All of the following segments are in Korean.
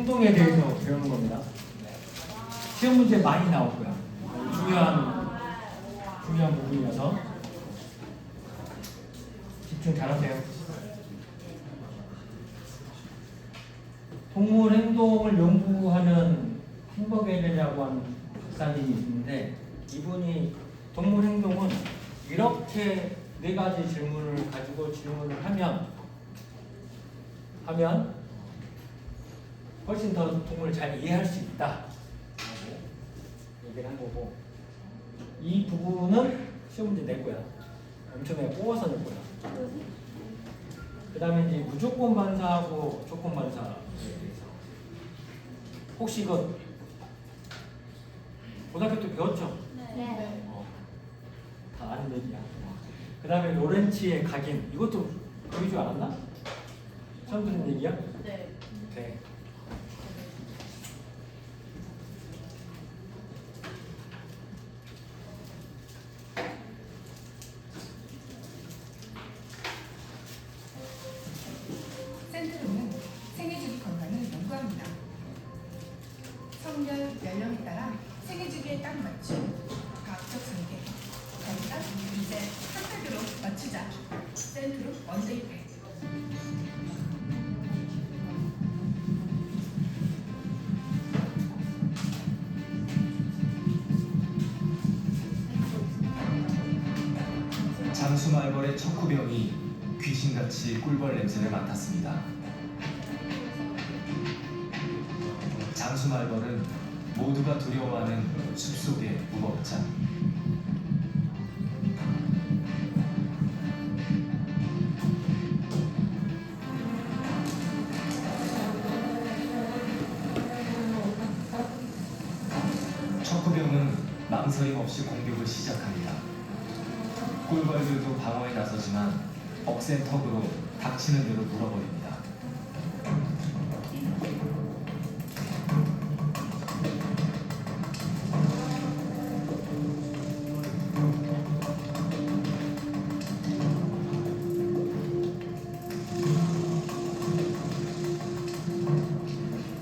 행동에 대해서 배우는 겁니다. 시험 문제 많이 나올 거야. 중요한 부분이어서 집중 잘하세요. 동물 행동을 연구하는 햄버게르라고 하는 박사님이 있는데, 이분이 동물 행동은 이렇게 네 가지 질문을 가지고 질문을 하면 훨씬 더 동물을 잘 이해할 수 있다 라고 얘기를 한 거고, 이 부분은 시험 문제 낼 거야. 엄청 내가 뽑아서 낼 거야. 그 다음에 이제 무조건 반사하고 조건 반사에 대해서, 혹시 이거 고등학교 때 배웠죠? 네. 다 아는 얘기야. 그 다음에 로렌츠의 각인, 이것도 보일 줄 알았나? 처음 듣는 얘기야? 네. 네. 센트룸은 생애주기 건강을 연구합니다. 성별, 연령에 따라 생애주기에 딱 맞춘 과학적 설계. 그러니까 이제 한타교로 맞추자. 센트룸 원데이팩. 장수말벌의 척후병이 귀신같이 꿀벌 냄새를 맡았습니다. 장수말벌은 모두가 두려워하는 숲속의 무법자. 척후병은 망설임 없이 공격을 시작합니다. 꿀벌들도 방어에 나서지만 억센 턱으로 닥치는 대로 물어버립니다.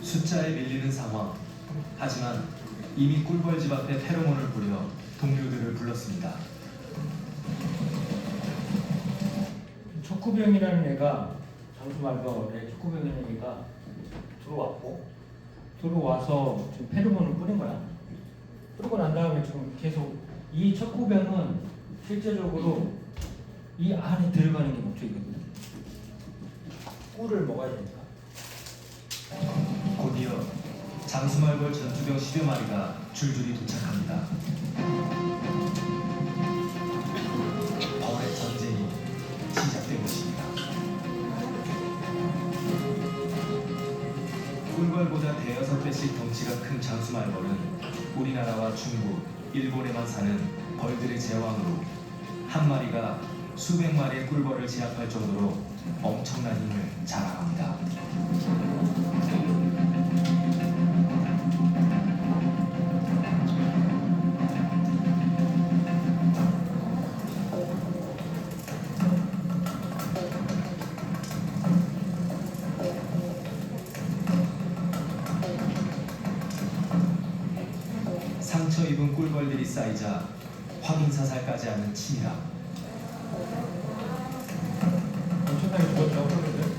숫자에 밀리는 상황. 하지만 이미 꿀벌집 앞에 페로몬을 뿌려 동료들을 불렀습니다. 척후병이라는 애가, 장수말벌의 척후병이라는 애가 들어와서 지금 페로몬을 뿌린 거야. 뿌리고 난 다음에 지금 계속, 이 척후병은 실제적으로 이 안에 들어가는 게 목적이거든요. 꿀을 먹어야 되니까. 곧이어 장수말벌 전투병 10여 마리가 줄줄이 도착합니다. 벌의 전쟁이 시작된 것입니다. 꿀벌보다 대여섯 배씩 덩치가 큰 장수말벌은 우리나라와 중국, 일본에만 사는 벌들의 제왕으로 한 마리가 수백 마리의 꿀벌을 제압할 정도로 엄청난 힘을 자랑합니다. 상처 입은 꿀벌들이 쌓이자 확인사살까지 하는 치밀함. 엄청나게 죽었죠, 꿀벌들.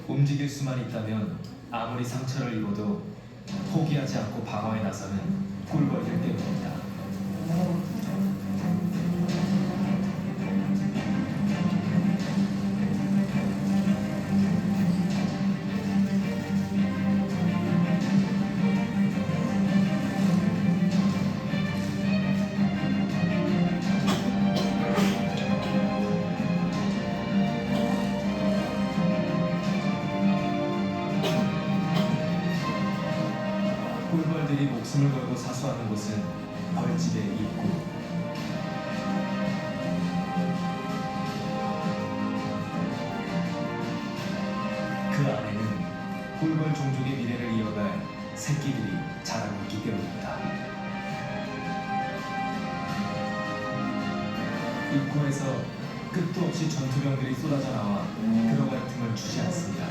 움직일 수만 있다면 아무리 상처를 입어도 포기하지 않고 방어에 나서는 꿀벌들 때문입니다. 꿀벌들이 목숨을 걸고 사수하는 곳은 벌집의 입구. 그 안에는 꿀벌 종족의 미래를 이어갈 새끼들이 자라고 있기 때문입니다. 입구에서 끝도 없이 전투병들이 쏟아져 나와 들어갈 틈을 주지 않습니다.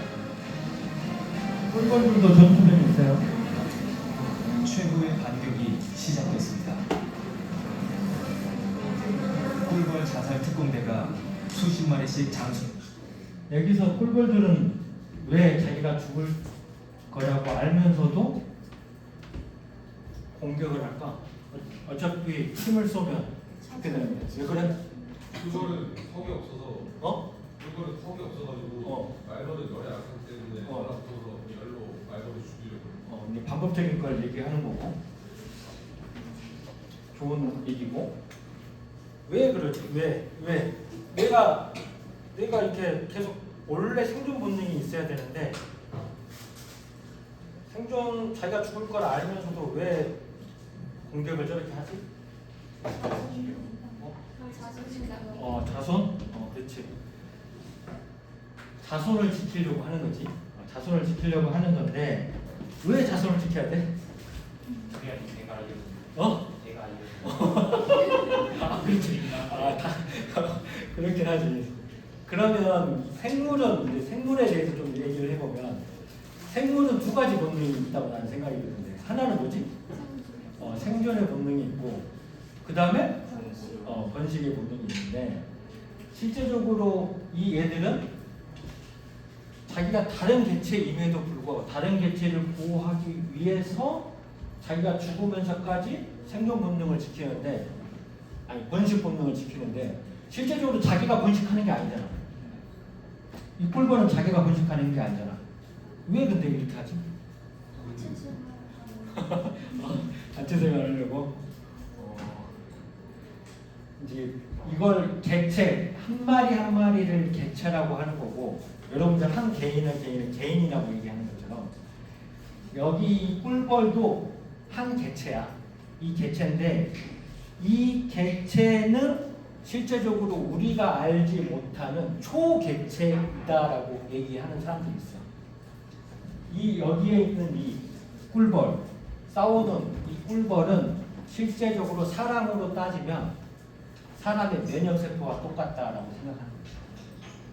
꿀벌들도 전투병이 있어요. 최후의 반격이 시작됐습니다. 꿀벌 자살 특공대가 수십 마리씩 장수. 여기서 꿀벌들은 왜 자기가 죽을 거라고 알면서도 공격을 할까? 어차피 힘을 쏘면 죽게 되는 거야. 왜 그래? 그거는 턱이 없어서 어? 그거는 턱이 없어가지고 말벌은 열에 약하기 때문에 열 앞서서 열로 말벌을 죽이려고. 이제 방법적인 걸 얘기하는 거고 좋은 얘기고 왜 그러지? 왜? 내가 이렇게 계속 원래 생존 본능이 있어야 되는데 생존 자기가 죽을 걸 알면서도 왜 공격을 저렇게 하지? 자손? 그렇지. 자손을 지키려고 하는 거지. 자손을 지키려고 하는 건데 왜 자손을 지켜야 돼? 제가 알기로는 어? 제가 알기로는 그렇지. 그렇긴 하지. 그러면 생물에 대해서 좀 얘기를 해보면 생물은 두 가지 본능이 있다고 나는 생각이 드는데 하나는 뭐지? 생존의 본능이 있고 그 다음에 번식의 본능이 있는데 실제적으로 이 얘들은 자기가 다른 개체임에도 불구하고 다른 개체를 보호하기 위해서 자기가 죽으면서까지 생존 본능을 지키는데 번식 본능을 지키는데 실제적으로 자기가 번식하는 게 아니잖아. 이 꿀벌은 자기가 번식하는 게 아니잖아. 왜 근데 이렇게 하지? 단체 생활하려고? 이제 이걸 개체 한 마리 한 마리를 개체라고 하는 거고 여러분들 한 개인을 개인이라고 얘기하는 것처럼 여기 꿀벌도 한 개체야. 이 개체인데 이 개체는 실제적으로 우리가 알지 못하는 초개체이다라고 얘기하는 사람들이 있어. 이 여기에 있는 이 꿀벌 싸우는 이 꿀벌은 실제적으로 사람으로 따지면 사람의 면역세포와 똑같다라고 생각하는 거예요.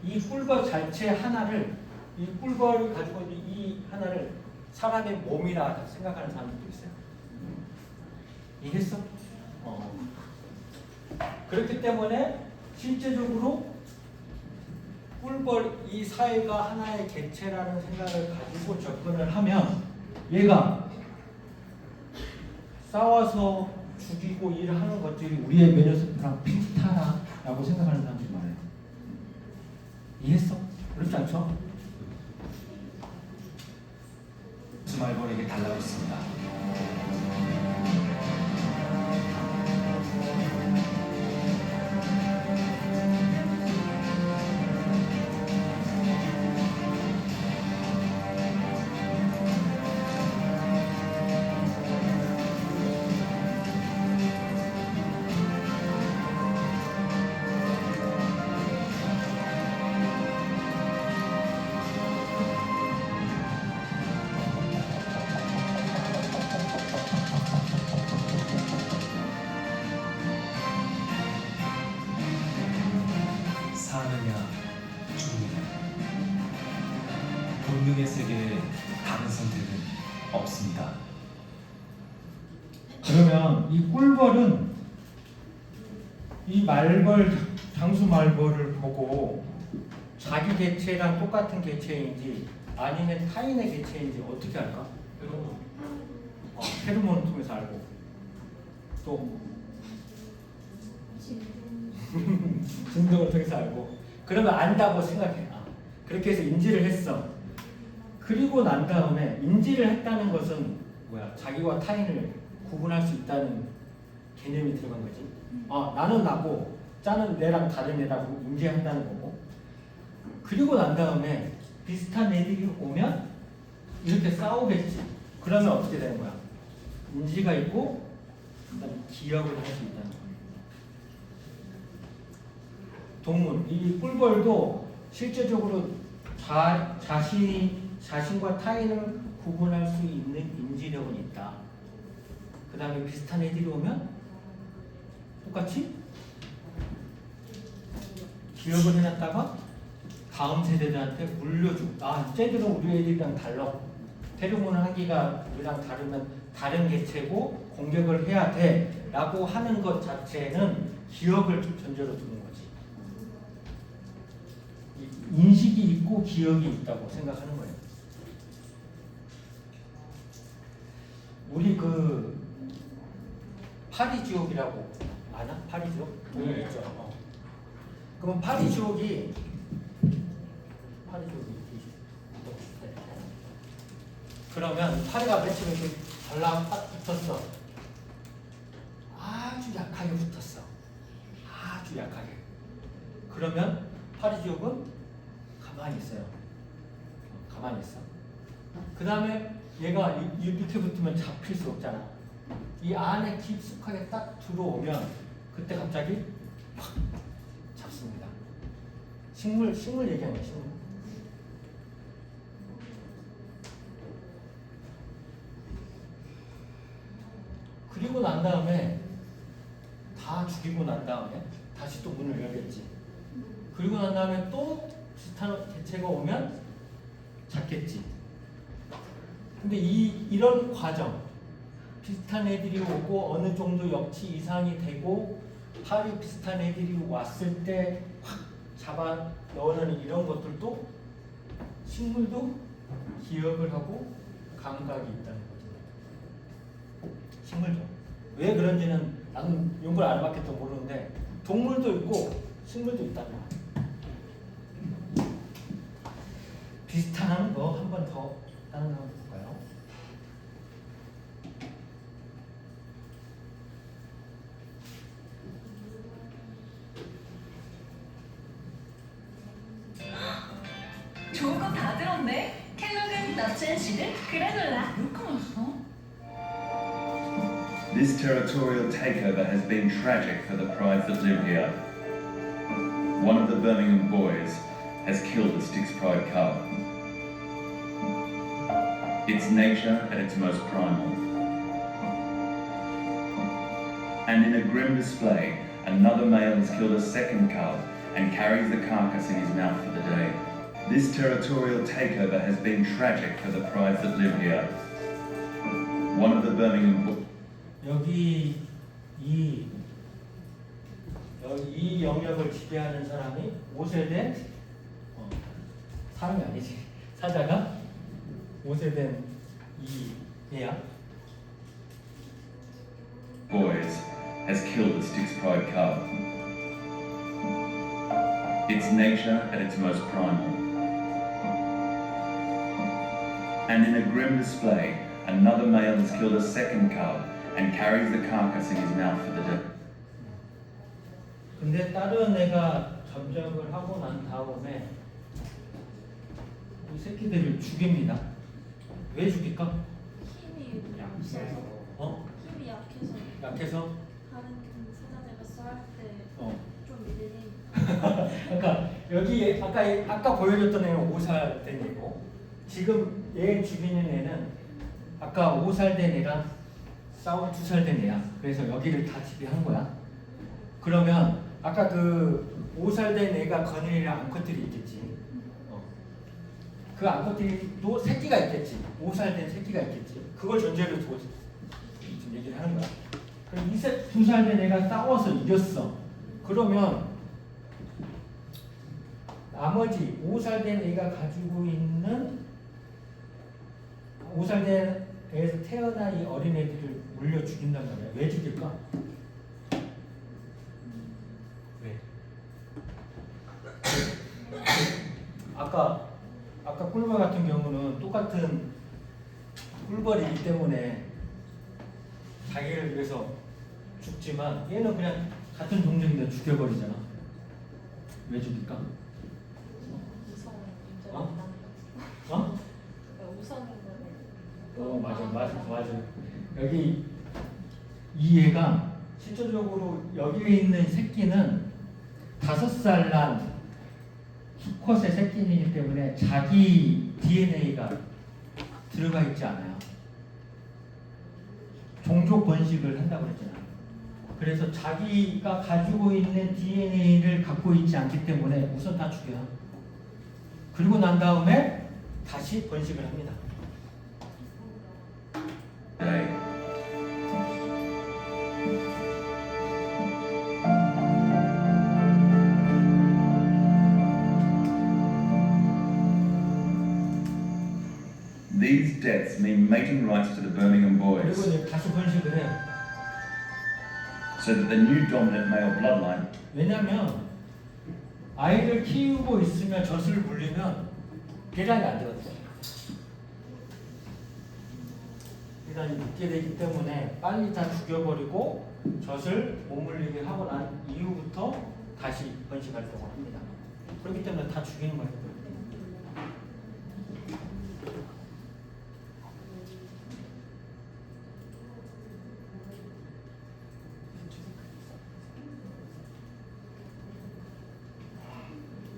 이 꿀벌 자체 하나를 이 꿀벌이 가지고 있는 이 하나를 사람의 몸이라 생각하는 사람들도 있어요. 이해했어? 그렇기 때문에 실제적으로 꿀벌 이 사회가 하나의 개체라는 생각을 가지고 접근을 하면 얘가 싸워서 죽이고 일을 하는 것들이 우리의 면역세포랑 비슷하다라고 생각하는 사람들이 많아요. 이해했어? 그렇지 않죠? 말벌에게 달라붙습니다. 사느냐 죽느냐 본능의 세계에 다른 선택은 없습니다. 그러면 이 꿀벌은 이 말벌 장수 말벌을 보고 자기 개체랑 똑같은 개체인지 아니면 타인의 개체인지 어떻게 알까? 페로몬을 통해서 알고 또 진동을 통해서 알고 그러면 안다고 생각해. 그렇게 해서 인지를 했어. 그리고 난 다음에 인지를 했다는 것은 뭐야? 자기와 타인을 구분할 수 있다는 개념이 들어간 거지. 나는 나고 짜는 내랑 다른 애라고 인지한다는 거고. 그리고 난 다음에 비슷한 애들이 오면 이렇게 싸우겠지. 그러면 어떻게 되는 거야? 인지가 있고 그다음에 기억을 할 수 있다는 거야. 동물, 이 꿀벌도 실제적으로 자신과 타인을 구분할 수 있는 인지력은 있다. 그 다음에 비슷한 애들이 오면 똑같이 기억을 해놨다가 다음 세대들한테 물려주고 쟤들은 우리 애들이랑 달라. 페로몬 한기가 우리랑 다르면 다른 개체고 공격을 해야 돼 라고 하는 것 자체는 기억을 전제로 두는 거지. 인식이 있고 기억이 있다고 생각하는 거예요. 우리 그 파리지옥이라고 아나? 파리지옥? 네. 있죠. 그럼 파리지옥이 그러면 파리가 며칠 이렇게 달랑 딱 붙었어. 아주 약하게 붙었어. 아주 약하게. 그러면 파리지옥은 가만히 있어요. 가만히 있어. 그 다음에 얘가 이렇게 붙으면 잡힐 수 없잖아. 이 안에 깊숙하게 딱 들어오면 그때 갑자기 확 잡습니다. 식물 얘기하는 거야, 식물. 그리고 난 다음에 다 죽이고 난 다음에 다시 또 문을 열겠지. 그리고 난 다음에 또 비슷한 개체가 오면 잡겠지. 근데 이런 과정, 비슷한 애들이 오고 어느 정도 역치 이상이 되고 팔이 비슷한 애들이 왔을 때 확 잡아 넣어내는 이런 것들도 식물도 기억을 하고 감각이 있다는 거죠. 식물도. 왜 그런지는 나는 연구를 안 해봤기 때문에 모르는데 동물도 있고 식물도 있다는 거야. 비슷한 거 한 번 더 다른 거 한번 볼까요? 좋은 거 다 들었네. 켈로그 너츠 시드 그래놀라. 왜 끊었어? This territorial takeover has been tragic for the prides that live here. One of the Birmingham boys has killed the Styx Pride cub. Its nature at its most primal. And in a grim display, another male has killed a second cub and carries the carcass in his mouth for the day. This territorial takeover has been tragic for the prides that live here. One of the Birmingham boys. 여기 이 영역을 지배하는 사람이 5세대 사람이 아니지 사자가 5세된 이 얘야. Boys has killed the Styx Pride cub. Its nature at its most primal. And in a grim display, another male has killed a second cub and carries the carcass in his mouth for the day. 근데 다른 애가 점적을 하고 난 다음에 이 새끼들을 죽입니다. 왜 죽일까? 힘이 없어서 힘이 약해서 약해서? 다른 사자들과 싸울 어. 때좀 밀림. 그러니까 여기 아까 보여줬던 애는 5살 된 애고 지금 얘 죽이는 애는 아까 5살 된 애랑 싸운 2살 된 애야. 그래서 여기를 다 지배한 거야. 그러면 아까 그 5살 된 애가 거느리는 암컷들이 있겠지. 그 암컷들도 새끼가 있겠지. 5살 된 새끼가 있겠지. 그걸 전제로 두고 지금 얘기를 하는 거야. 그럼 2살 된 애가 싸워서 이겼어. 그러면 나머지 5살 된 애가 가지고 있는 5살 된 애에서 태어난 이 어린애들을 물려 죽인단 말이야. 왜 죽일까? 왜? 아까 꿀벌 같은 경우는 똑같은 꿀벌이기 때문에 자기를 위해서 죽지만 얘는 그냥 같은 종족인데 죽여버리잖아. 왜 죽일까? 어? 어? 맞아. 여기 이 애가 실질적으로 여기 있는 새끼는 5살 난 수컷의 새끼이기 때문에 자기 DNA가 들어가 있지 않아요. 종족 번식을 한다고 했잖아. 그래서 자기가 가지고 있는 DNA를 갖고 있지 않기 때문에 우선 다 죽여요. 그리고 난 다음에 다시 번식을 합니다. Day. These deaths mean mating rights to the Birmingham 그리고 boys, 이제 다시 번식을 해요. so that the new dominant male bloodline 왜냐하면 아이를 키우고 있으면 젖을 물리면 계란이 안 들었어요. 계란이 늦게 되기 때문에 빨리 다 죽여버리고 젖을 못 물리게 하고 난 이후부터 다시 번식 활동을 합니다. 그렇기 때문에 다 죽이는 거예요.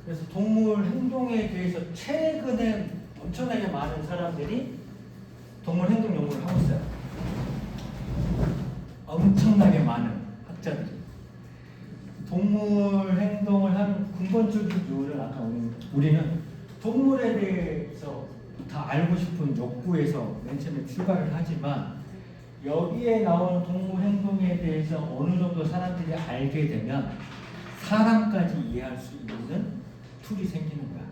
그래서 동물 행동에 대해서 최근에 엄청나게 많은 사람들이 동물 행동 연구를 하고 있어요. 엄청나게 많은 학자들이. 동물 행동을 하는 근본적인 이유는 아까 우리는 동물에 대해서 다 알고 싶은 욕구에서 맨 처음에 출발을 하지만 여기에 나오는 동물 행동에 대해서 어느 정도 사람들이 알게 되면 사람까지 이해할 수 있는 툴이 생기는 거야.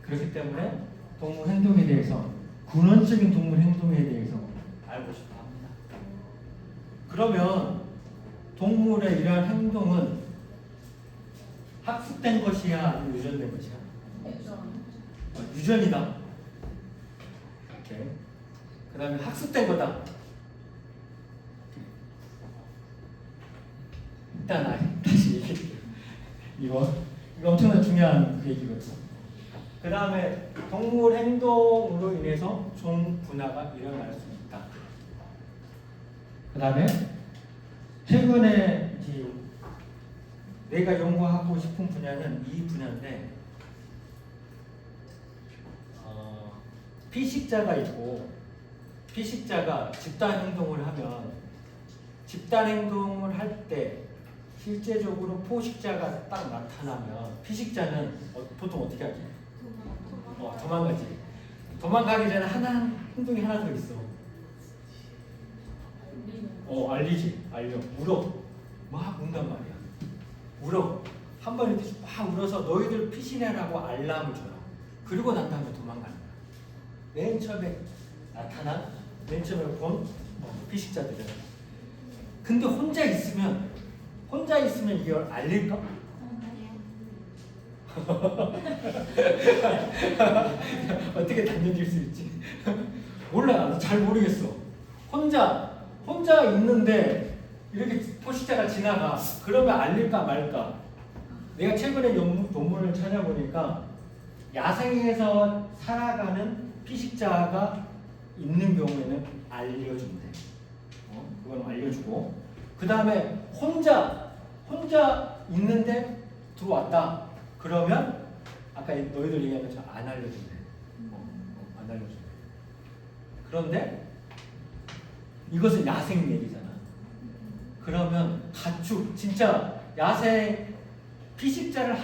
그렇기 때문에 동물 행동에 대해서 근원적인 동물 행동에 대해서 알고 싶어 합니다. 그러면 동물의 이러한 행동은 학습된 것이야 아니면 유전된 것이야? 유전이다. 오케이. 그 다음에 학습된 거다. 일단 다시 얘기해줄게요. 이거 엄청나게 중요한 그 얘기거든요. 그 다음에 동물 행동으로 인해서 종 분화가 일어날 수 있다. 그 다음에 최근에 이제 내가 연구하고 싶은 분야는 이 분야인데 피식자가 있고 피식자가 집단 행동을 하면 집단 행동을 할 때 실제적으로 포식자가 딱 나타나면 피식자는 보통 어떻게 하지? 도망가지. 도망가기 전에 행동이 하나 더 있어. 알리지. 알려. 울어. 막 운단 말이야. 울어. 한 번 이렇게 막 울어서 너희들 피신해라고 알람을 줘요. 그리고 난 다음에 도망가는 거야. 맨 처음에 나타난, 맨 처음에 본 피식자들은. 근데 혼자 있으면 이걸 알릴까? 어떻게 단정질 수 있지? 몰라. 잘 모르겠어. 혼자 있는데 이렇게 포식자가 지나가. 그러면 알릴까 말까? 내가 최근에 논문을 찾아보니까 야생에서 살아가는 피식자가 있는 경우에는 알려준대. 그건 알려주고. 그 다음에 혼자 있는데 들어왔다. 그러면 아까 너희들 얘기한 것처럼 안 알려준대. 안 알려준대. 그런데 이것은 야생 얘기잖아. 그러면 가축, 진짜 야생 피식자를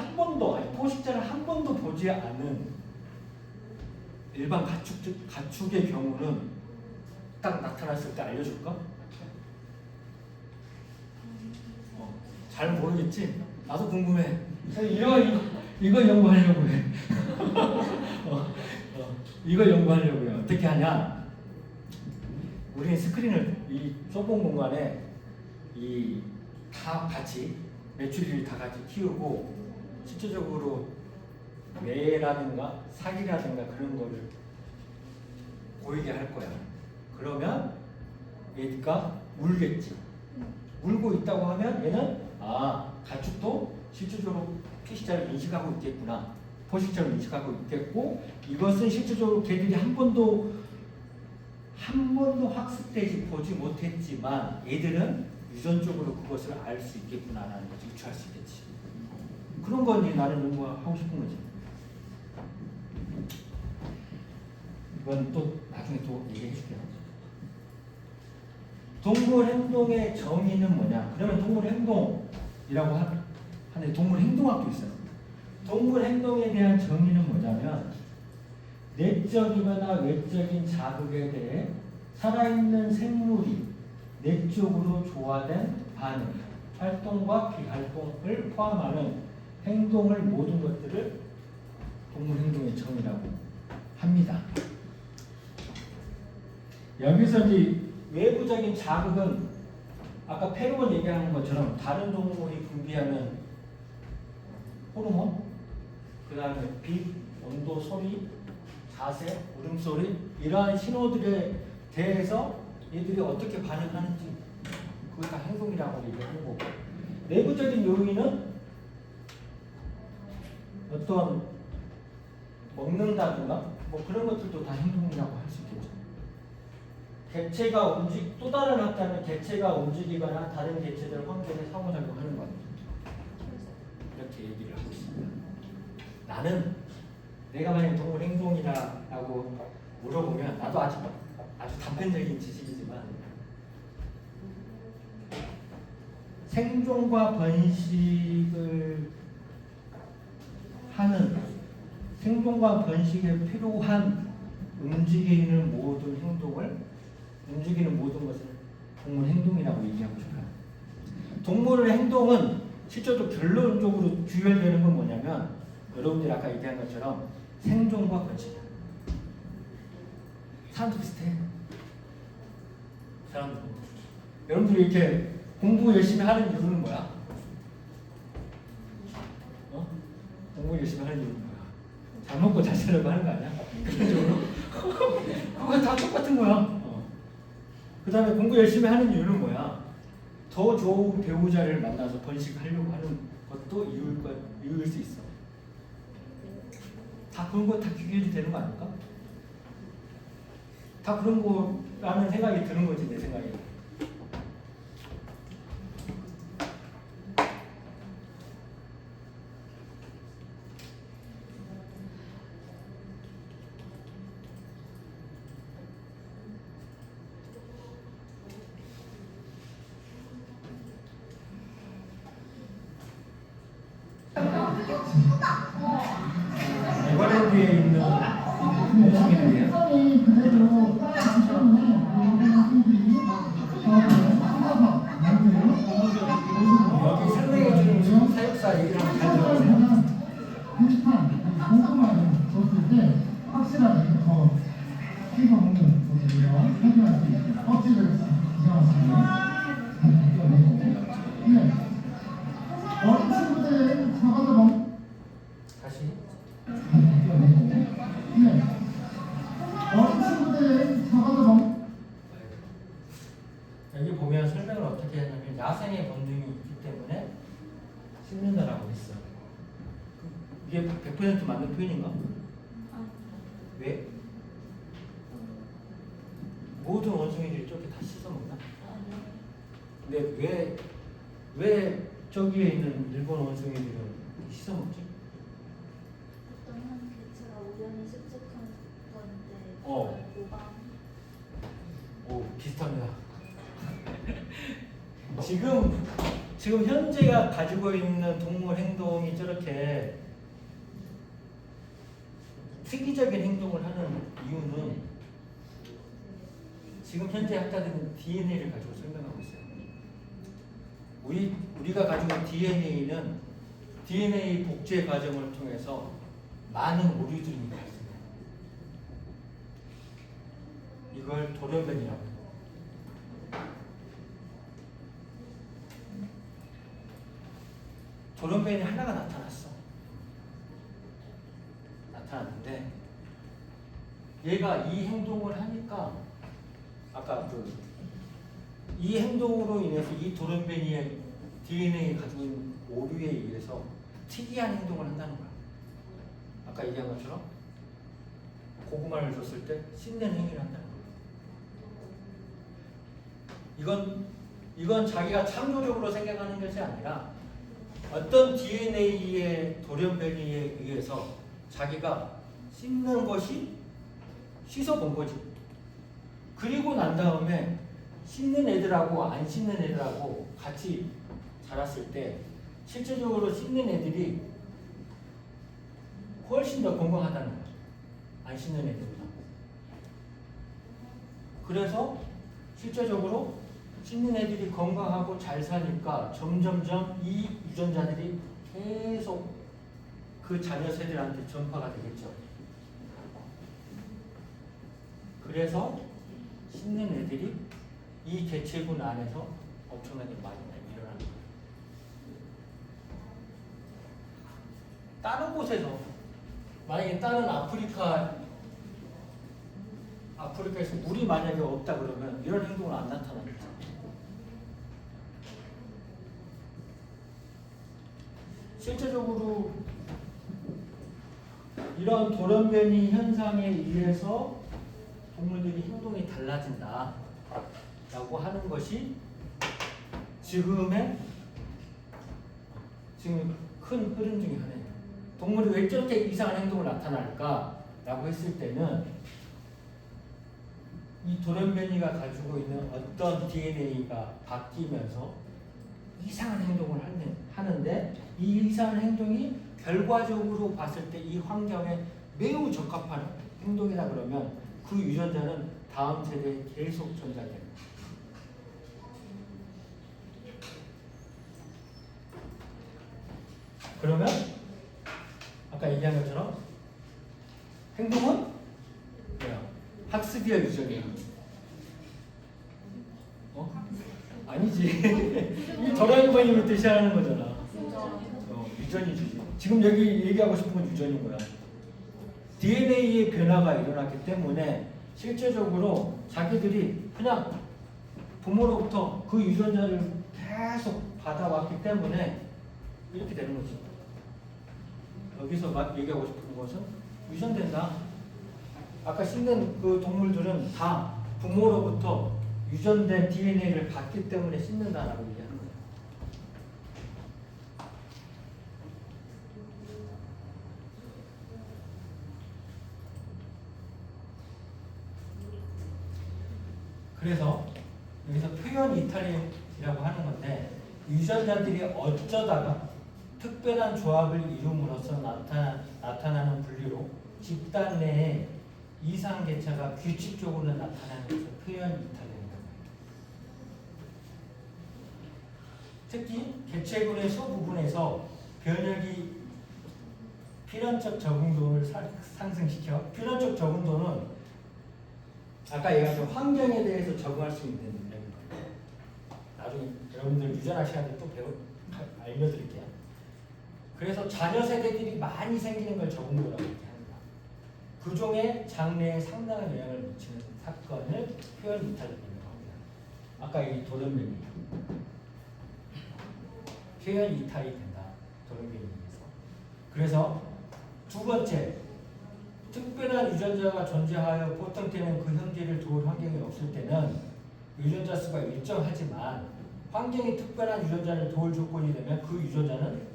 포식자를 한 번도 보지 않은 일반 가축의 경우는 딱 나타났을 때 알려줄까? 잘 모르겠지? 나도 궁금해. 이걸 연구하려고 해. 이걸 연구하려고 해. 어떻게 하냐? 우리는 스크린을 이 좁은 공간에 다 같이 메추리를 다 같이 키우고 실질적으로 매라든가 사기라든가 그런 거를 보이게 할 거야. 그러면 얘가 울겠지. 울고 있다고 하면 얘는 가축도 실질적으로 피식자를 인식하고 있겠구나. 포식자를 인식하고 있겠고 이것은 실질적으로 걔들이 한 번도 학습되지 보지 못했지만 얘들은 유전적으로 그것을 알 수 있겠구나라는 것을 유추할 수 있겠지. 그런 건 나는 연구하고 싶은 거지. 이건 또 나중에 또 얘기해 줄게요. 동물 행동의 정의는 뭐냐? 그러면 동물 행동이라고 하는데 동물 행동학도 있어요. 동물 행동에 대한 정의는 뭐냐면 내적이거나 외적인 자극에 대해 살아있는 생물이 내적으로 조화된 반응, 활동과 비활동을 포함하는 행동을 모든 것들을 동물 행동의 정의라고 합니다. 여기서 이제 외부적인 자극은 아까 페로몬 얘기하는 것처럼 다른 동물이 분비하는 호르몬, 그 다음에 빛, 온도, 소리, 자세, 울음소리 이러한 신호들에 대해서 얘들이 어떻게 반응하는지 그걸 다 행동이라고 얘기하는 거고, 내부적인 요인은 어떤 먹는다든가 뭐 그런 것들도 다 행동이라고 할 수 있겠죠. 개체가 또 다른 학자는 개체가 움직이거나 다른 개체들 환경에 상호작용하는 것 이렇게 얘기를 하고 있습니다. 나는 내가 만약 동물 행동이라고 물어보면 나도 아주 단편적인 지식이지만 생존과 번식을 하는 생존과 번식에 필요한 움직이는 모든 것을 동물 행동이라고 얘기하고 싶어요. 동물의 행동은 실제로 결론적으로 규율되는 건 뭐냐면 여러분들이 아까 얘기한 것처럼 생존과 번식. 사람도 비슷해. 사람도. 여러분들이 이렇게 공부 열심히 하는 이유는 뭐야? 공부 열심히 하는 이유는 뭐야? 잘 먹고 잘 살려고 하는 거 아니야? 기본적으로? 그거 다 똑같은 거야. 그 다음에 공부 열심히 하는 이유는 뭐야? 더 좋은 배우자를 만나서 번식하려고 하는 것도 이유일 수 있어. 다 그런 거 다 규율이 되는 거 아닐까? 다 그런 거라는 생각이 드는 거지, 내 생각에. 에버랜드에 있는 원숭이들이에요. 여기 설명해주는 사육사 얘기를 한번 잘 들어보세요. 고구마를 줬을 때 확실하게 더 씹어 먹는 것들이요. 하지만 껍질을 이용하시면 네. 어린 친구들은 잡아서 다시. 네. 어린 친구들은 잡아서 여기 보면 설명을 어떻게 하냐면 야생의 본능이 있기 때문에 씹는다라고 했어. 이게 100% 맞는 표현인가? 왜? 모든 원숭이들이 저렇게 다 씻어먹나? 근데 왜 저기에 있는 일본 원숭이들은 씻어먹지? 어떤 한 개체가 우연히 습득한 건데 어. 모방 오, 비슷합니다. 지금 현재가 가지고 있는 동물 행동이 저렇게 특이적인 행동을 하는 이유는 지금 현재 학자들은 DNA를 가지고 설명하고 있어요. 우리가 가지고 있는 DNA는 DNA 복제 과정을 통해서 많은 오류들이 발생해요. 이걸 돌연변이라고 해요. 돌연변이 하나가 나타났는데 얘가 이 행동을 하니까 아까 이 행동으로 인해서 이 돌연변이의 DNA에 가지고 있는 오류에 의해서 특이한 행동을 한다는 거야. 아까 얘기한 것처럼 고구마를 줬을 때 씹는 행위를 한다는 거야. 이건 자기가 창조적으로 생각하는 것이 아니라 어떤 DNA의 돌연변이에 의해서 자기가 씹는 것이 씻어본 거지. 그리고 난 다음에 씻는 애들하고 안 씻는 애들하고 같이 자랐을 때 실제적으로 씻는 애들이 훨씬 더 건강하다는 거예요. 안 씻는 애들보다. 그래서 실제적으로 씻는 애들이 건강하고 잘 사니까 점점점 이 유전자들이 계속 그 자녀 세대한테 전파가 되겠죠. 그래서 씻는 애들이 이 개체군 안에서 엄청나게 많이 일어나는 거예요. 다른 곳에서 만약에 다른 아프리카에서 물이 만약에 없다 그러면 이런 행동은 안 나타나겠죠. 실제적으로 이런 돌연변이 현상에 의해서 동물들이 행동이 달라진다 라고 하는 것이 지금 큰 흐름 중에 하나예요. 동물이 왜 저렇게 이상한 행동을 나타날까 라고 했을 때는 이 돌연변이가 가지고 있는 어떤 DNA가 바뀌면서 이상한 행동을 하는데 이 이상한 행동이 결과적으로 봤을 때 이 환경에 매우 적합한 행동이다 그러면 그 유전자는 다음 세대에 계속 전달됩니다. 그러면 아까 얘기한 것처럼 행동은 뭐야? 학습이야 유전이야? 아니지. 이 돌연변이를 뜻이하는 거잖아. 유전이지. 지금 여기 얘기하고 싶은 건 유전인 거야. DNA의 변화가 일어났기 때문에 실제적으로 자기들이 그냥 부모로부터 그 유전자를 계속 받아왔기 때문에 이렇게 되는 거지. 여기서 막 얘기하고 싶은 것은 유전된다. 아까 씻는 그 동물들은 다 부모로부터 유전된 DNA를 받기 때문에 씻는다라고 얘기하는 거예요. 그래서 여기서 표현 이탈이라고 하는 건데 유전자들이 어쩌다가 특별한 조합을 이룸으로써 나타나는 분류로 집단 내에 이상 개체가 규칙적으로 나타나는 것을 표현 이탈입니다. 특히 개체군의 소부분에서 변혁이 필연적 적응도를 상승시켜 필연적 적응도는 아까 얘기한 환경에 대해서 적응할 수 있는 거예요. 나중에 여러분들 유전학 시간에 또 알려드릴게요. 그래서 자녀 세대들이 많이 생기는 걸 적응도라고 얘기합니다. 그 종의 장래에 상당한 영향을 미치는 사건을 표현 이탈이라고 합니다. 아까 이 돌연변이 표현 이탈이 된다. 돌연변이에 의해서. 그래서 두 번째, 특별한 유전자가 존재하여 보통되는 그 형제를 도울 환경이 없을 때는 유전자 수가 일정하지만 환경이 특별한 유전자를 도울 조건이 되면 그 유전자는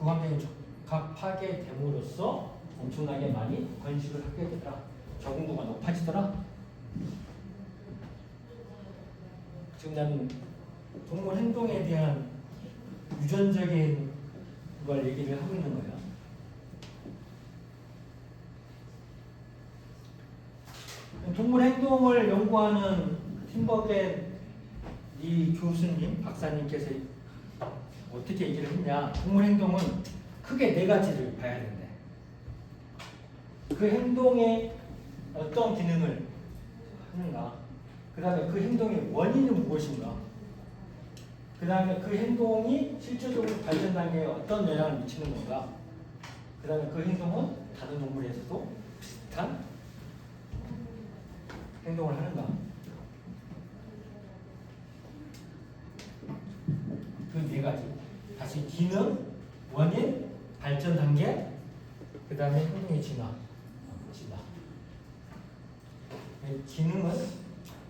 그 환경에 적합하게 됨으로써 엄청나게 많이 번식을 하게 되더라. 적응도가 높아지더라. 지금 나는 동물 행동에 대한 유전적인 걸 얘기를 하고 있는 거예요. 동물 행동을 연구하는 팀버겐 이 교수님, 박사님께서 어떻게 얘기를 했냐. 동물 행동은 크게 네 가지를 봐야 된대. 그 행동에 어떤 기능을 하는가. 그 다음에 그 행동의 원인은 무엇인가. 그 다음에 그 행동이 실질적으로 발전 단계에 어떤 영향을 미치는 건가. 그 다음에 그 행동은 다른 동물에서도 비슷한 행동을 하는가. 그 네 가지. 다시 기능, 원인, 발전 단계, 그 다음에 행동의 진화. 기능은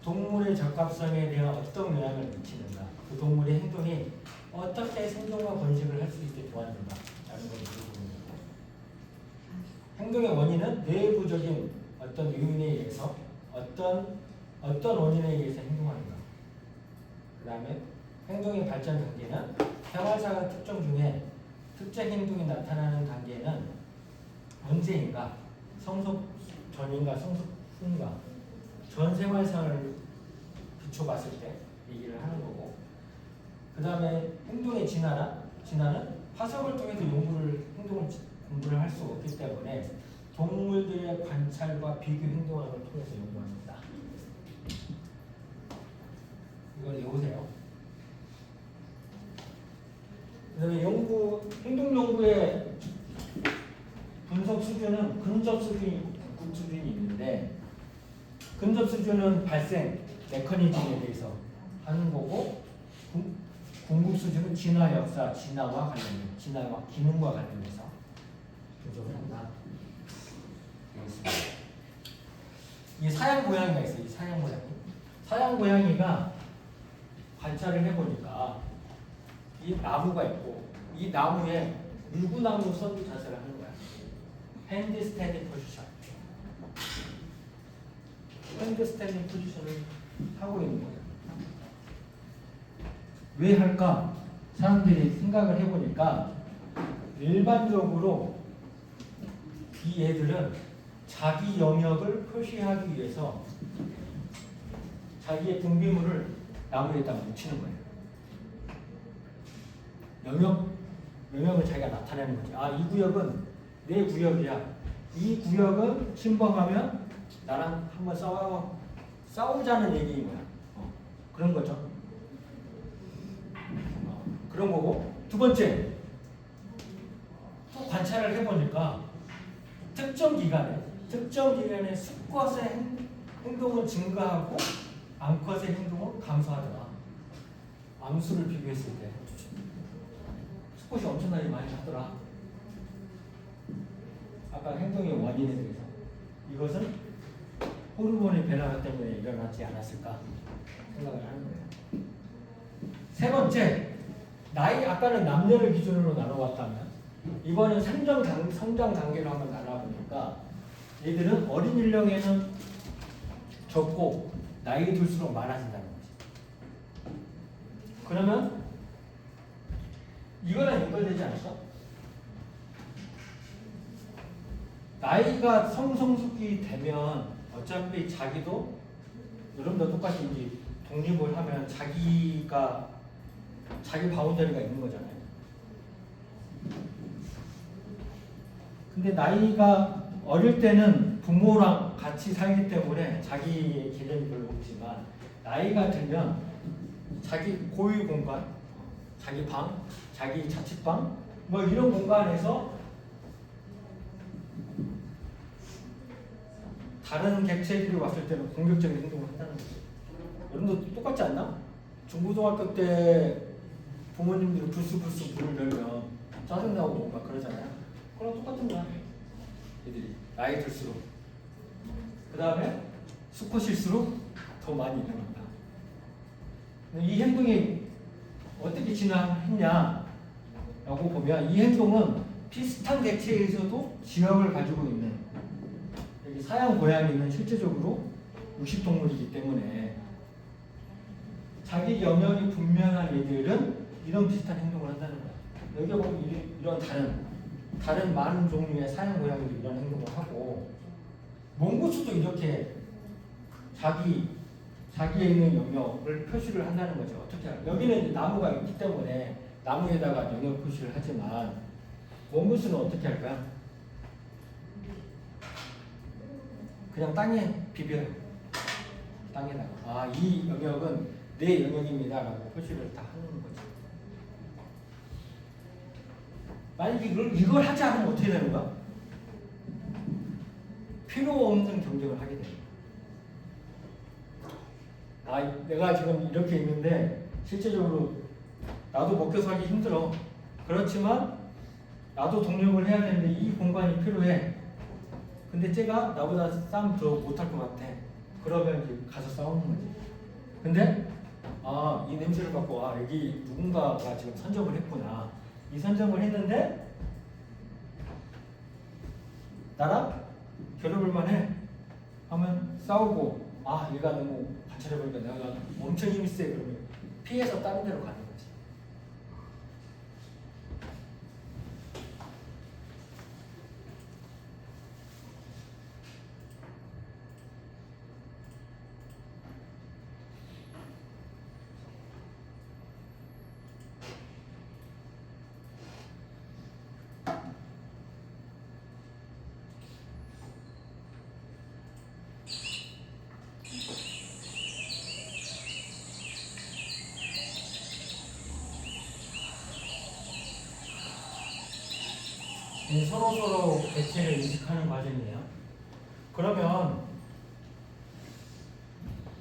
동물의 적합성에 대한 어떤 영향을 미치는가. 그 동물의 행동이 어떻게 생존과 번식을 할 수 있게 도와준다. 라는 걸 물어봅니다. 행동의 원인은 내부적인 어떤 요인에 의해서 어떤 원인에 의해서 행동하는가. 다음에 행동의 발전 단계는 생활사가 특정 중에 특정 행동이 나타나는 단계는 언제인가? 성숙 전인가 성숙 후인가? 전 생활사를 비춰봤을 때 얘기를 하는 거고, 그 다음에 행동의 진화는 화석을 통해서 행동을 공부를 할 수 없기 때문에 동물들의 관찰과 비교 행동학을 통해서 연구합니다. 이걸 외우세요. 그 다음에 행동 연구의 분석 수준은 근접 수준이, 국 수준이 있는데, 근접 수준은 발생, 메커니즘에 대해서 하는 거고, 궁극 수준은 진화 역사, 진화와 기능과 관련해서 분석을 한다. 이 사양 고양이가 있어요. 이 사양 고양이. 사양 고양이가 관찰을 해보니까 이 나무가 있고, 이 나무에 물구나무 선두 자세를 하는 거야. 핸드 스탠딩 포지션. 핸드 스탠딩 포지션을 하고 있는 거예요. 왜 할까? 사람들이 생각을 해보니까 일반적으로 이 애들은 자기 영역을 표시하기 위해서 자기의 분비물을 나무에다 묻히는 거예요. 영역을 자기가 나타내는 거지. 아, 이 구역은 내 구역이야. 이 구역은 침범하면 나랑 한번 싸우자는 얘기인 거야. 그런 거죠. 그런 거고, 두 번째, 또 관찰을 해보니까 특정 기간에 수컷의 행동은 증가하고 암컷의 행동은 감소하더라. 암수를 비교했을 때 수컷이 엄청나게 많이 하더라. 아까 행동의 원인에 대해서 이것은 호르몬의 변화 때문에 일어나지 않았을까 생각을 하는 거예요. 세 번째, 나이, 아까는 남녀를 기준으로 나눠봤다면 이번엔 성장 단계로 한번 나눠보니까 얘들은 어린 연령에는 적고 나이 들수록 많아진다는 거지. 그러면 이거랑 연결되지 않을까? 나이가 성성숙이 되면 어차피 자기도 여러분도 똑같이 이제 독립을 하면 자기 바운더리가 있는 거잖아요. 근데 나이가 어릴 때는 부모랑 같이 살기 때문에 자기의 개념이 별로 없지만 나이가 들면 자기 고유 공간, 자기 방, 자기 자취방 뭐 이런 공간에서 다른 객체들이 왔을 때는 공격적인 행동을 한다는 거죠. 여러분도 똑같지 않나? 중고등학교 때 부모님들이 불쑥 문을 열면 짜증나고 뭔가 그러잖아요. 그럼 똑같은 거야. 애들이 나이 들수록. 그 다음에 수컷일수록 더 많이 일어난다. 이 행동이 어떻게 진화했냐 라고 보면 이 행동은 비슷한 객체에서도 지역을 가지고 있는, 여기 사양 고양이는 실제적으로 육식동물이기 때문에 자기 영역이 분명한 애들은 이런 비슷한 행동을 한다는 거야. 여기 보면 이런 다른 많은 종류의 사양 고양이도 이런 행동을 하고, 몽고수도 이렇게 자기에 있는 영역을 표시를 한다는 거죠. 어떻게 할까? 여기는 이제 나무가 있기 때문에 나무에다가 영역 표시를 하지만 몽고수는 어떻게 할까요? 그냥 땅에 비벼요. 땅에다가 아, 이 영역은 내 영역입니다 라고 표시를 다 하는 거죠. 만약에 이걸 하지 않으면 어떻게 되는 거야? 필요 없는 경쟁을 하게 됩니다. 아, 내가 지금 이렇게 있는데 실제적으로 나도 먹혀 살기 힘들어. 그렇지만 나도 독립을 해야 되는데 이 공간이 필요해. 근데 쟤가 나보다 싸움 더 못할 것 같아. 그러면 이제 가서 싸우는 거지. 근데 이 냄새를 맡고 여기 누군가가 지금 선점을 했구나. 이 선점을 했는데 나랑 결합을 만해 하면 싸우고 얘가 너무 관찰해보니까 내가 엄청 힘이 세. 그러면 피해서 다른 데로 가는 거지. 서로 개체를 인식하는 과정이에요. 그러면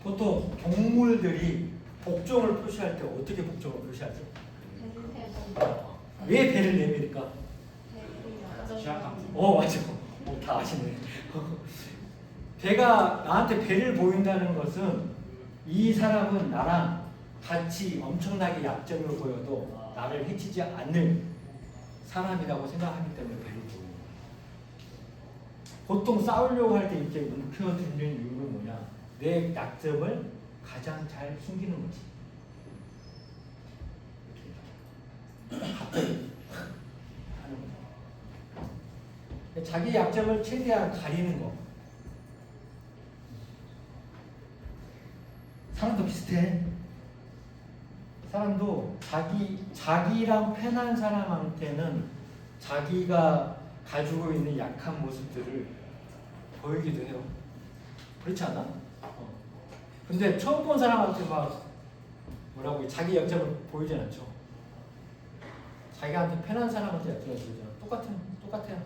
보통 동물들이 복종을 표시할 때 어떻게 복종을 표시하지? 왜 배를 내밀까? 맞아. 다 아시네. 배가 나한테 배를 보인다는 것은 이 사람은 나랑 같이 엄청나게 약점을 보여도 나를 해치지 않는 사람이라고 생각하기 때문에 배를 보는 거예요. 보통 싸우려고 할 때 이렇게 움켜드는 이유는 뭐냐? 내 약점을 가장 잘 숨기는 거지. 갑자기 하는 거죠. 자기 약점을 최대한 가리는 거. 사람도 비슷해. 사람도 자기랑 편한 사람한테는 자기가 가지고 있는 약한 모습들을 보이기도 해요. 그렇지 않아? 근데 처음 본 사람한테 막 뭐라고 자기 약점을 보이진 않죠. 자기한테 편한 사람한테 약점을 보이잖아. 똑같아요.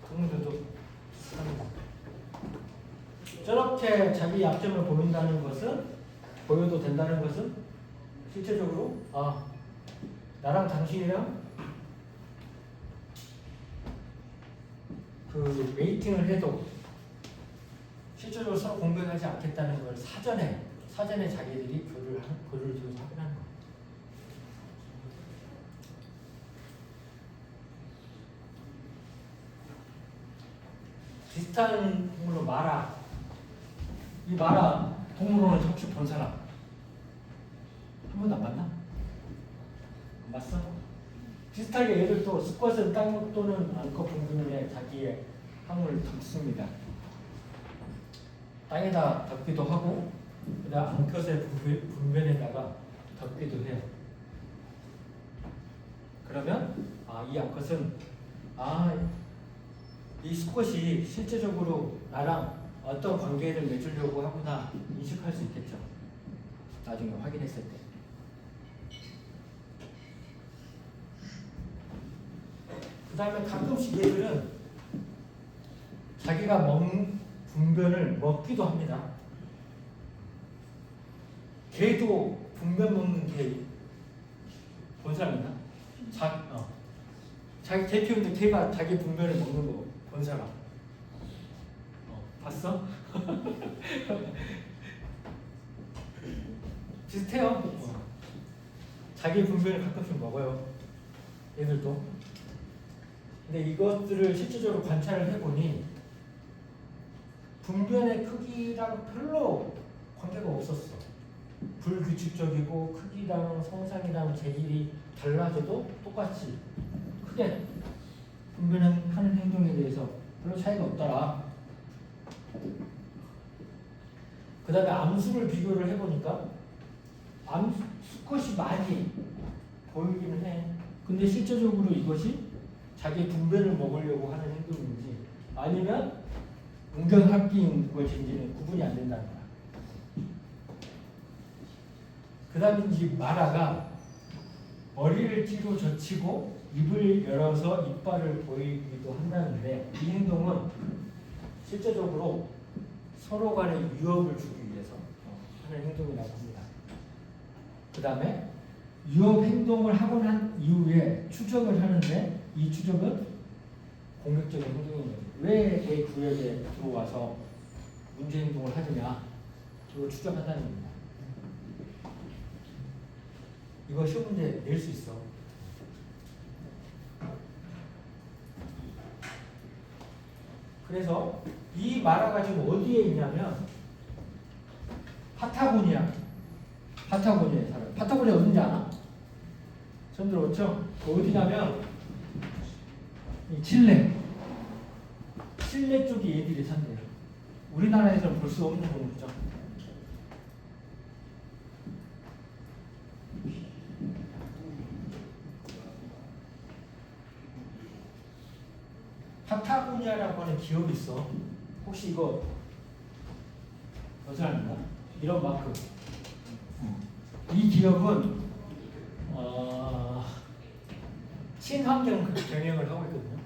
동물들도 저렇게 자기 약점을 보인다는 것은, 보여도 된다는 것은 실제적으로 나랑 당신이랑 그 웨이팅을 해도 실제적으로 서로 공격하지 않겠다는 걸 사전에 자기들이 교류를 지어서 확인하는 거예요. 비슷한 동물로 마라. 이 마라 동물원은 혹시 본 사람? 한 번도 안 봤나? 안 봤어? 비슷하게 얘들도 수컷은 땅 또는 암컷 분균에 자기의 항문을 덮습니다. 땅에다 덮기도 하고, 그다음 암컷의 분변에다가 덮기도 해요. 그러면 이 암컷은 이 수컷이 실제적으로 나랑 어떤 관계를 맺으려고 하구나 인식할 수 있겠죠. 나중에 확인했을 때. 그 다음에 가끔씩 얘들은 자기가 먹는 분변을 먹기도 합니다. 개도 분변 먹는 개 본 사람 있나? 자기 개 키우는데 개가 자기 분변을 먹는 거 본 사람 봤어? 비슷해요. 자기 분변을 가끔씩 먹어요. 얘들도. 근데 이것들을 실질적으로 관찰을 해보니 분변의 크기랑 별로 관계가 없었어. 불규칙적이고 크기랑 성상이랑 재질이 달라져도 똑같이 크게 분변하는 행동에 대해서 별로 차이가 없더라. 그 다음에 암수를 비교를 해보니까 수컷이 많이 보이기는 해. 근데 실제적으로 이것이 자기 분변을 먹으려고 하는 행동인지 아니면 운전학기인 것인지는 구분이 안 된다는 거야. 그 다음에 이 마라가 머리를 뒤로 젖히고 입을 열어서 이빨을 보이기도 한다는데 이 행동은 실제적으로 서로 간의 위협을 주기 위해서 하는 행동이라고 합니다. 그 다음에 위협 행동을 하고 난 이후에 추적을 하는데 이 추적은 공격적인 행동인 거죠. 왜 내 구역에 들어와서 문제 행동을 하느냐 이걸 추적한다는 겁니다. 이거 시험 문제 낼 수 있어. 그래서 이 마라가 지금 어디에 있냐면 파타고니아에 살아요. 파타고니아 어딘지 아나? 처음 들어봤죠? 어디냐면 이 칠레 쪽이 얘들이 산대요. 우리나라에서는 볼 수 없는 동물이죠. 파타고니아라고 하는 기업이 있어. 혹시 이거 여사입니다. 이런 마크. 이 기업은 친환경 경영을 하고 있거든요.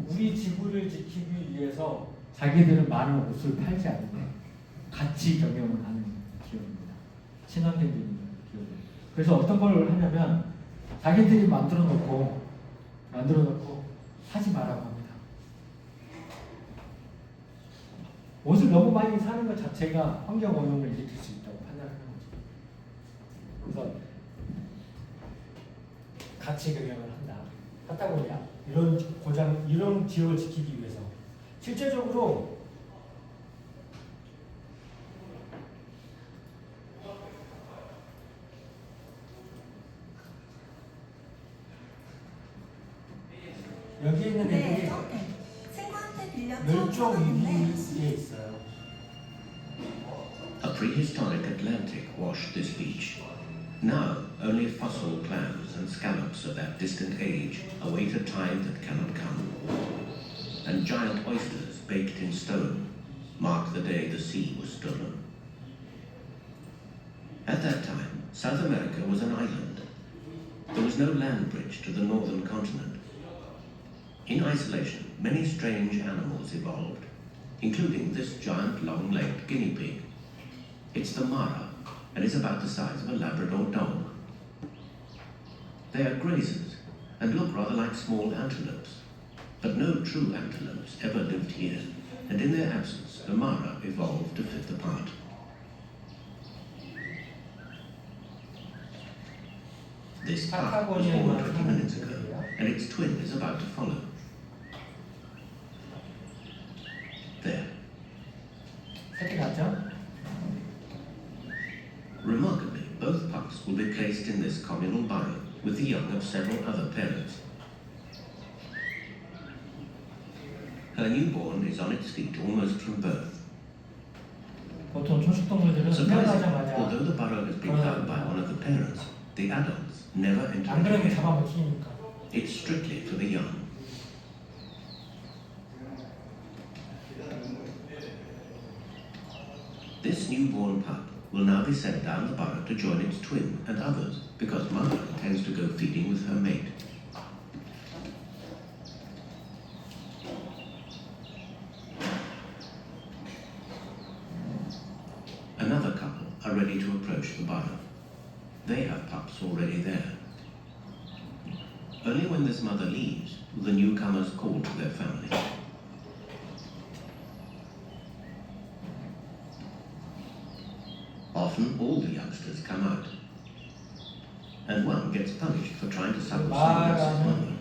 우리 지구를 지키기 위해서 자기들은 많은 옷을 팔지 않는데 같이 경영을 하는 기업입니다. 친환경적인 기업. 그래서 어떤 걸 하냐면 자기들이 만들어 놓고 사지 말라고 합니다. 옷을 너무 많이 사는 것 자체가 환경 오염을 일으킬 수 있다고 판단하는 거죠. 그래서 같이 경영을 한다. 파타고니아 이런 지역을 지키기 위해서 실제적으로 여기 있는 애들이 친구한테 빌려 멸종 위기에 있어요. A prehistoric Atlantic washed this beach. Now, only fossil clams and scallops of that distant age await a time that cannot come. And giant oysters baked in stone mark the day the sea was stolen. At that time, South America was an island. There was no land bridge to the northern continent. In isolation, many strange animals evolved, including this giant long-legged guinea pig. It's the mara, and is about the size of a Labrador dog. They are grazers, and look rather like small antelopes. But no true antelopes ever lived here, and in their absence, the mara evolved to fit the part. This pup was born 20 minutes ago, and its twin is about to follow. There. 새끼 났죠? Remarkably, both pups will be placed in this communal burrow with the young of several other parents. Her newborn is on its feet almost from birth. 보통 초식동물들은 Surprisingly, 태어나자마자 although the burrow has been found by one of the parents, the adults never enter 안 그러면 it. 잡아먹히니까. It's strictly for the young. This newborn pup will now be sent down the burrow to join its twin and others because mother tends to go feeding with her mate. Another couple are ready to approach the burrow. They have pups already there. Only when this mother leaves will the newcomers call to their family. Often all the youngsters come out, and one gets punished for trying to suckle someone else's mother.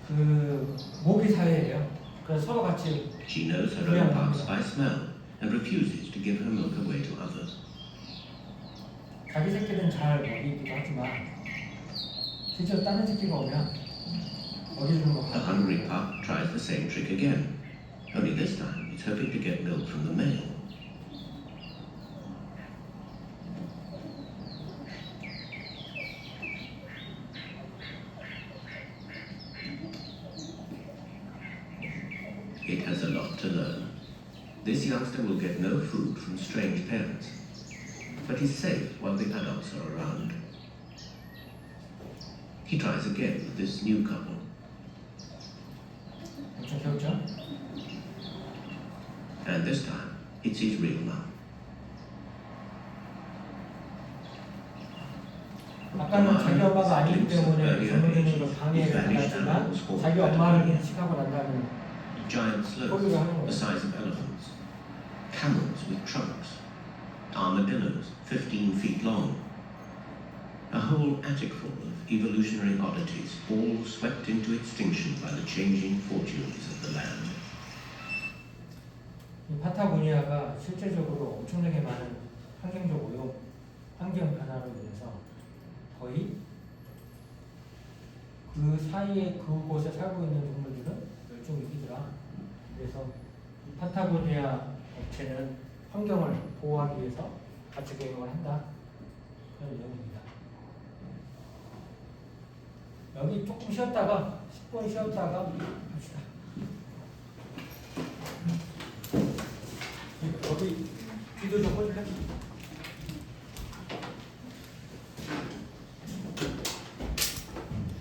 그 모기 사회예요. 그래서 서로 같이 She knows her own pups by smell and refuses to give her milk away to others. 자기 새끼는 잘 먹이기도 하지만 실제로 다른 새끼가 오면 먹여주는 거 The hungry pup tries the same trick again, only this time it's hoping to get milk from the male. It has a lot to learn. This youngster will get no food from strange parents, but he's safe while the adults are around. He tries again with this new couple. 엄청 귀엽죠? And this time, it's his real mom. 아까는 자기 엄마가 아니기 때문에 젊어지는 걸 방해했지만 자기 엄마를 인식하고 난 다음에 Giant sloths, the size of elephants. Camels with trunks. Armadillos, 15 feet long. A whole attic full of evolutionary oddities, all swept into extinction by the changing fortunes of the land. 이 파타고니아가 실제적으로 엄청나게 많은 환경적 오염, 환경 변화로 인해서 거의 그 사이에 그곳에 살고 있는 동물들은 멸종 위기더라. 그래서 이 파타고니아 업체는 환경을 보호하기 위해서 가축 개혁을 한다. 그런 내용입니다. 여기 조금 쉬었다가 10분 쉬었다가 합시다. 여기 비도 좀 꺼줄래?